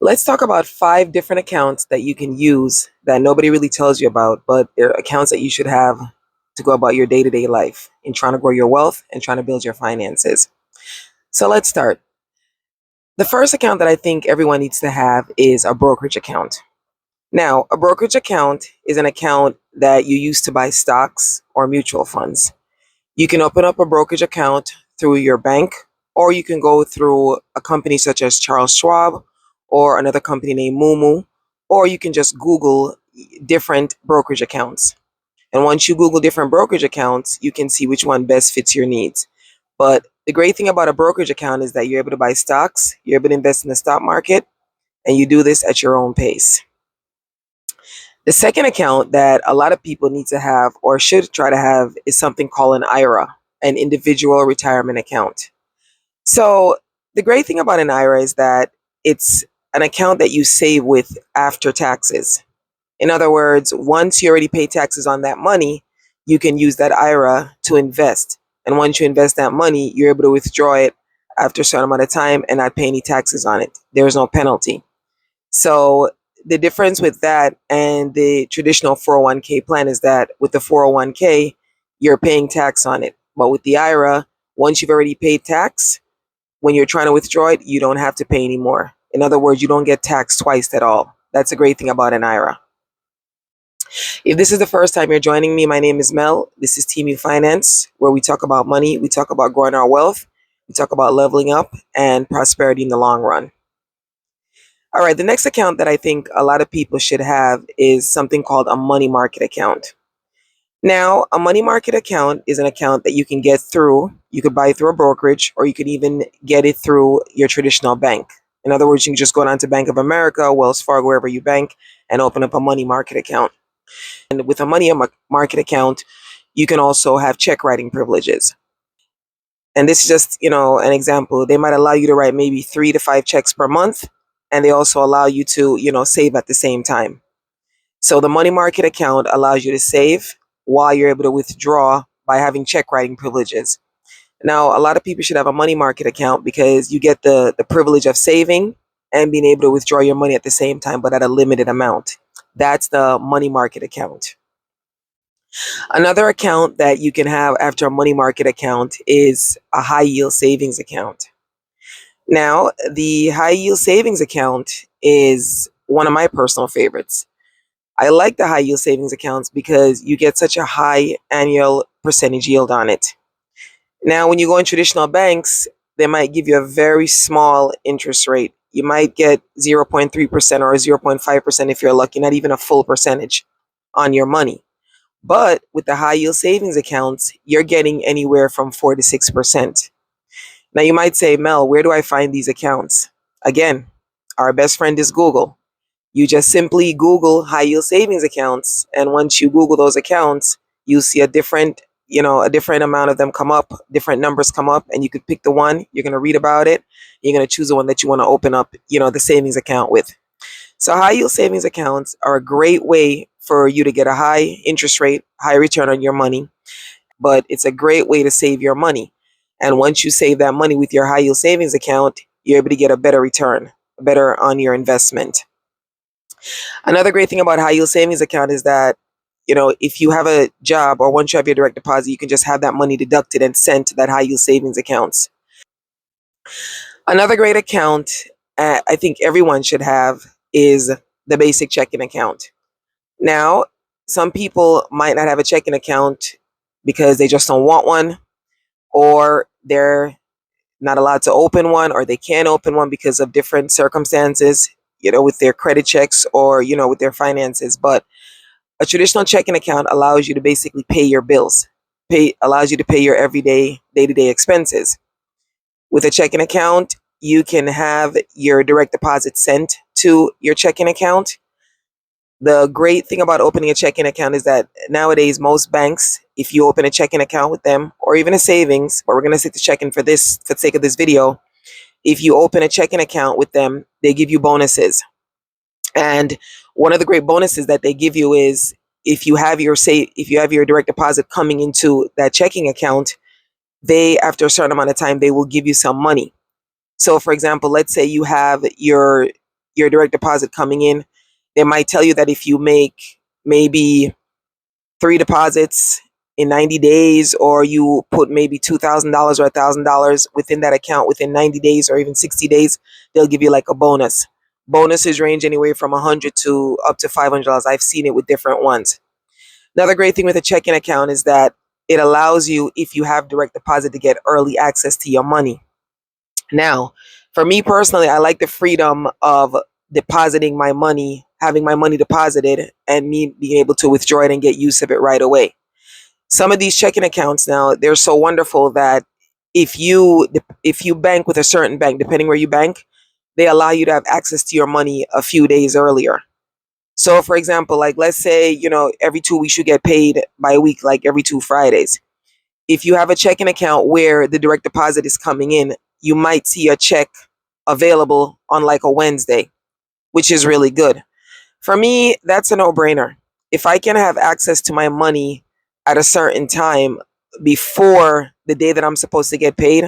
Let's talk about 5 different accounts that you can use that nobody really tells you about, but they're accounts that you should have to go about your day-to-day life in trying to grow your wealth and trying to build your finances. So let's start. The first account that I think everyone needs to have is a brokerage account. Now, a brokerage account is an account that you use to buy stocks or mutual funds. You can open up a brokerage account through your bank, or you can go through a company such as Charles Schwab or another company named Mumu, or you can just Google different brokerage accounts. And once you Google different brokerage accounts, you can see which one best fits your needs. But the great thing about a brokerage account is that you're able to buy stocks, you're able to invest in the stock market, and you do this at your own pace. The second account that a lot of people need to have or should try to have is something called an IRA, an individual retirement account. So the great thing about an IRA is that it's an account that you save with after taxes. In other words, once you already pay taxes on that money, you can use that IRA to invest. And once you invest that money, you're able to withdraw it after a certain amount of time and not pay any taxes on it. There's no penalty. So the difference with that and the traditional 401k plan is that with the 401k, you're paying tax on it. But with the IRA, once you've already paid tax, when you're trying to withdraw it, you don't have to pay anymore. In other words, you don't get taxed twice at all. That's a great thing about an IRA. If this is the first time you're joining me, my name is Mel. This is Team U Finance, where we talk about money, we talk about growing our wealth, we talk about leveling up and prosperity in the long run. All right, the next account that I think a lot of people should have is something called a money market account. Now, a money market account is an account that you can get through, you could buy through a brokerage, or you could even get it through your traditional bank. In other words, you can just go down to Bank of America, Wells Fargo, wherever you bank, and open up a money market account. And with a money market account, you can also have check writing privileges. And this is just, an example. They might allow you to write maybe 3 to 5 checks per month, and they also allow you to, save at the same time. So the money market account allows you to save while you're able to withdraw by having check writing privileges. Now, a lot of people should have a money market account because you get the privilege of saving and being able to withdraw your money at the same time, but at a limited amount. That's the money market account. Another account that you can have after a money market account is a high yield savings account. Now, the high yield savings account is one of my personal favorites. I like the high yield savings accounts because you get such a high annual percentage yield on it. Now, when you go in traditional banks, they might give you a very small interest rate. You might get 0.3% or 0.5% if you're lucky, not even a full percentage on your money. But with the high yield savings accounts, you're getting anywhere from 4 to 6%. Now, you might say, Mel, where do I find these accounts? Again, our best friend is Google. You just simply Google high yield savings accounts. And once you Google those accounts, you see a different amount of them come up, different numbers come up, and you could pick the one. You're going to read about it. You're going to choose the one that you want to open up, the savings account with. So high yield savings accounts are a great way for you to get a high interest rate, high return on your money, but it's a great way to save your money. And once you save that money with your high yield savings account, you're able to get a better return, better on your investment. Another great thing about high yield savings account is that, if you have a job or once you have your direct deposit, you can just have that money deducted and sent to that high yield savings accounts. Another great account I think everyone should have is the basic checking account. Now, some people might not have a checking account because they just don't want one, or they're not allowed to open one, or they can't open one because of different circumstances, with their credit checks or, with their finances. But a traditional checking account allows you to basically pay your bills, allows you to pay your everyday, day-to-day expenses. With a checking account, you can have your direct deposit sent to your checking account. The great thing about opening a checking account is that nowadays most banks, if you open a checking account with them or even a savings, but we're going to stick to checking for the sake of this video, if you open a checking account with them, they give you bonuses. And one of the great bonuses that they give you is if you have your direct deposit coming into that checking account, they, after a certain amount of time, they will give you some money. So for example, let's say you have your your direct deposit coming in. They might tell you that if you make maybe 3 deposits in 90 days, or you put maybe $2,000 or $1,000 within that account within 90 days or even 60 days, they'll give you like a bonus. Bonuses range anywhere from $100 to up to $500. I've seen it with different ones. Another great thing with a checking account is that it allows you, if you have direct deposit, to get early access to your money. Now, for me personally, I like the freedom of depositing my money, having my money deposited, and me being able to withdraw it and get use of it right away. Some of these checking accounts now, they're so wonderful that if you bank with a certain bank, depending where you bank, they allow you to have access to your money a few days earlier. So for example, like let's say, every 2 weeks you get paid by a week, like every 2 Fridays. If you have a checking account where the direct deposit is coming in, you might see a check available on like a Wednesday, which is really good. For me, that's a no-brainer. If I can have access to my money at a certain time before the day that I'm supposed to get paid.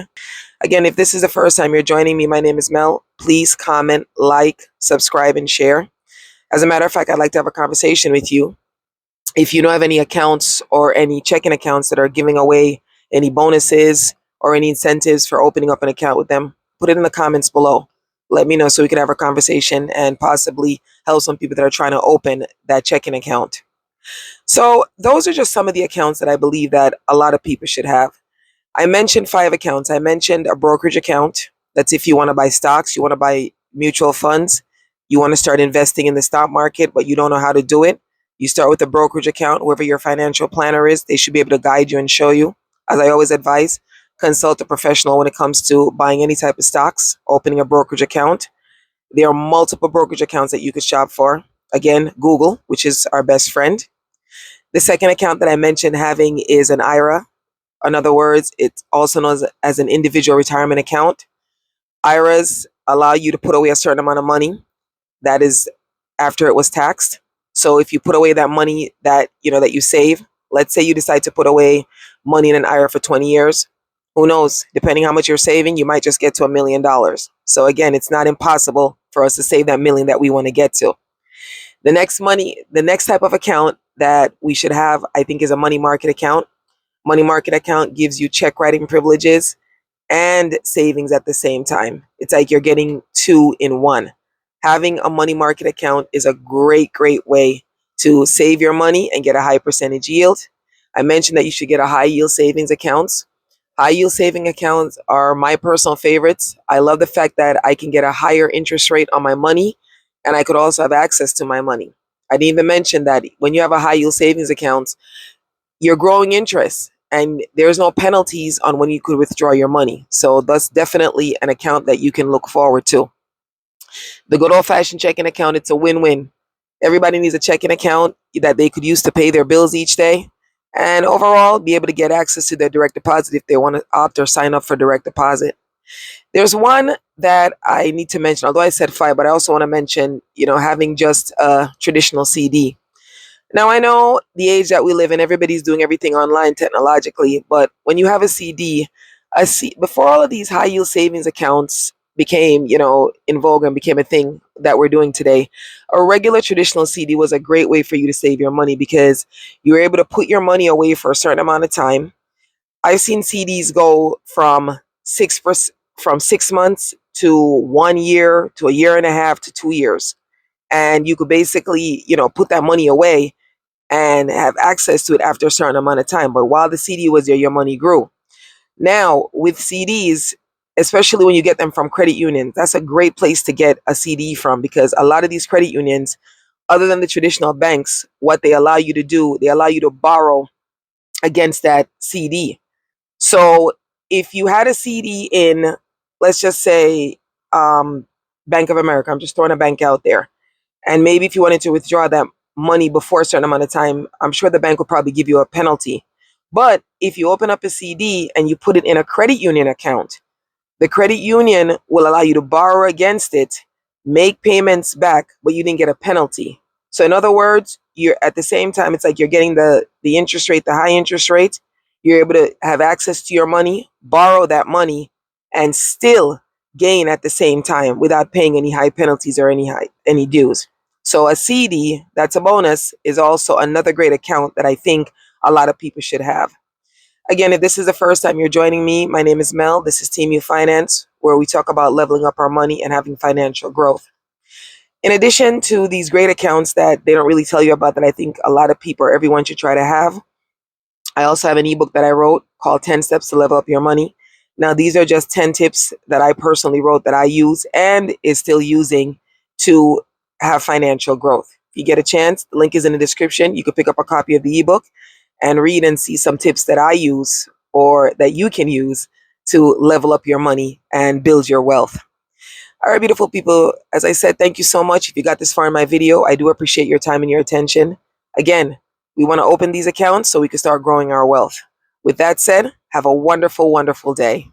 Again, if this is the first time you're joining me, my name is Mel. Please comment, like, subscribe, and share. As a matter of fact, I'd like to have a conversation with you. If you don't have any accounts or any checking accounts that are giving away any bonuses or any incentives for opening up an account with them, put it in the comments below. Let me know so we can have a conversation and possibly help some people that are trying to open that checking account. So those are just some of the accounts that I believe that a lot of people should have. I mentioned 5 accounts. I mentioned a brokerage account. That's if you want to buy stocks, you want to buy mutual funds, you want to start investing in the stock market, but you don't know how to do it. You start with a brokerage account. Whoever your financial planner is, they should be able to guide you and show you. As I always advise, consult a professional when it comes to buying any type of stocks, opening a brokerage account. There are multiple brokerage accounts that you could shop for. Again, Google, which is our best friend. The second account that I mentioned having is an IRA. In other words, it's also known as an individual retirement account. IRAs allow you to put away a certain amount of money. That is after it was taxed. So if you put away that money that that you save, let's say you decide to put away money in an IRA for 20 years, who knows? Depending how much you're saving, you might just get to $1 million. So again, it's not impossible for us to save that million that we want to get to. The next type of account that we should have, I think, is a money market account. Money market account gives you check writing privileges and savings at the same time. It's like you're getting two in one. Having a money market account is a great, great way to save your money and get a high percentage yield. I mentioned that you should get a high yield savings accounts. High yield saving accounts are my personal favorites. I love the fact that I can get a higher interest rate on my money, and I could also have access to my money. I didn't even mention that when you have a high yield savings account, you're growing interest and there's no penalties on when you could withdraw your money. So that's definitely an account that you can look forward to. The good old fashioned checking account, it's a win-win. Everybody needs a checking account that they could use to pay their bills each day, and overall be able to get access to their direct deposit if they want to opt or sign up for direct deposit. There's one that I need to mention, although I said 5, but I also want to mention, having just a traditional CD. Now, I know the age that we live in, everybody's doing everything online technologically, but when you have a CD, before all of these high yield savings accounts became, in vogue and became a thing that we're doing today, a regular traditional CD was a great way for you to save your money because you were able to put your money away for a certain amount of time. I've seen CDs go from 6 months to 1 year to a year and a half to 2 years. And you could basically, put that money away and have access to it after a certain amount of time. But while the CD was there, your money grew. Now, with CDs, especially when you get them from credit unions, that's a great place to get a CD from because a lot of these credit unions, other than the traditional banks, what they allow you to do, they allow you to borrow against that CD. So if you had a CD in, let's just say, Bank of America, I'm just throwing a bank out there, and maybe if you wanted to withdraw that money before a certain amount of time, I'm sure the bank will probably give you a penalty. But if you open up a CD and you put it in a credit union account, the credit union will allow you to borrow against it, make payments back, but you didn't get a penalty. So in other words, you're at the same time, it's like you're getting the interest rate, the high interest rate. You're able to have access to your money, borrow that money, and still gain at the same time without paying any high penalties or any dues. So a CD, that's a bonus, is also another great account that I think a lot of people should have. Again, if this is the first time you're joining me, my name is Mel. This is Team U Finance, where we talk about leveling up our money and having financial growth. In addition to these great accounts that they don't really tell you about that I think a lot of people or everyone should try to have, I also have an ebook that I wrote called 10 Steps to Level Up Your Money. Now, these are just 10 tips that I personally wrote that I use and is still using to have financial growth. If you get a chance, the link is in the description. You can pick up a copy of the ebook and read and see some tips that I use or that you can use to level up your money and build your wealth. All right, beautiful people. As I said, thank you so much. If you got this far in my video, I do appreciate your time and your attention. Again, we want to open these accounts so we can start growing our wealth. With that said, have a wonderful, wonderful day.